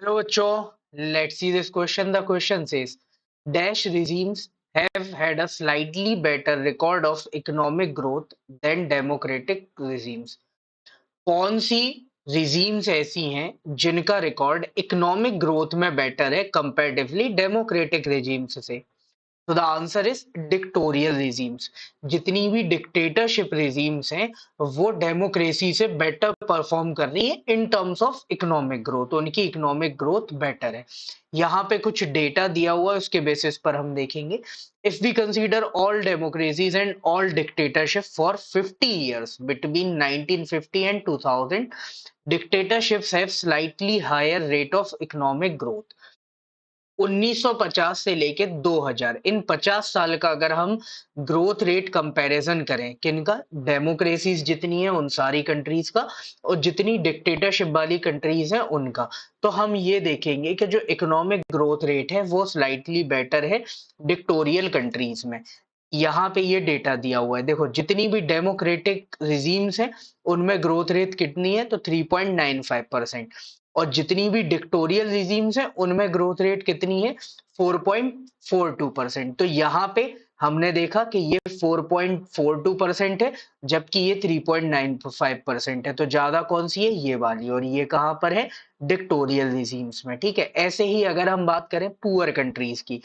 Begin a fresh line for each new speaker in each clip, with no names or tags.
Hello, bachcho. Let's see this question. The question says, Dash regimes have had a slightly better record of economic growth than democratic regimes. कौन सी regimes ऐसी हैं जिनका record economic growth में better है comparatively democratic regimes से? तो the answer is dictatorial regimes. जितनी भी डिक्टेटरशिप रिजीम्स हैं वो डेमोक्रेसी से बेटर परफॉर्म कर रही है in terms of economic growth. उनकी इकोनॉमिक ग्रोथ बेटर है। यहाँ पे कुछ डेटा दिया हुआ है, उसके बेसिस पर हम देखेंगे। If we consider all democracies and all dictatorship for 50 years between 1950 and 2000, dictatorships have slightly higher rate of economic growth। 1950 से लेके 2000, इन 50 साल का अगर हम ग्रोथ रेट कंपैरिजन करें, किनका? डेमोक्रेसीज जितनी है उन सारी कंट्रीज का और जितनी डिक्टेटरशिप वाली कंट्रीज हैं उनका, तो हम ये देखेंगे कि जो इकोनॉमिक ग्रोथ रेट है वो स्लाइटली बेटर है डिक्टोरियल कंट्रीज में। यहाँ पे ये डेटा दिया हुआ है, देखो जितनी भी डेमोक्रेटिक रिजीम्स हैं उनमें ग्रोथ रेट कितनी है, तो 3.95%। और जितनी भी डिक्टोरियल रिजीम्स हैं उनमें ग्रोथ रेट कितनी है, 4.42%। तो यहाँ पे हमने देखा कि ये 4.42% है जबकि ये 3.95% है। तो ज्यादा कौन सी है, ये वाली। और ये कहाँ पर है, डिक्टोरियल रिजीम्स में। ठीक है, ऐसे ही अगर हम बात करें पुअर कंट्रीज की,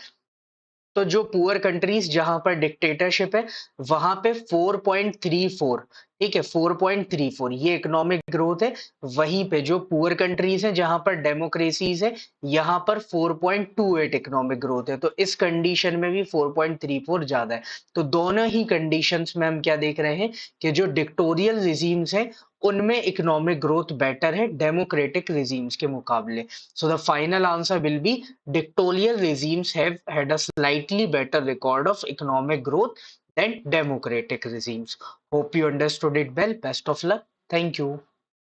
तो जो पुअर कंट्रीज जहां पर डिक्टेटरशिप है वहां पे 4.34, ठीक है, 4.34 ये इकोनॉमिक ग्रोथ है। वहीं पे जो पुअर कंट्रीज हैं जहां पर डेमोक्रेसीज है, यहाँ पर 4.28 इकोनॉमिक ग्रोथ है। तो इस कंडीशन में भी 4.34 ज्यादा है। तो दोनों ही कंडीशंस में हम क्या देख रहे हैं कि जो डिक्टोरियल रिजीम्स हैं उनमें इकोनॉमिक ग्रोथ बेटर है डेमोक्रेटिक रिजीम्स के मुकाबले। So the final answer will be dictatorial regimes have had a slightly better record of economic growth than democratic regimes. Hope you understood it well. Best of luck. Thank you.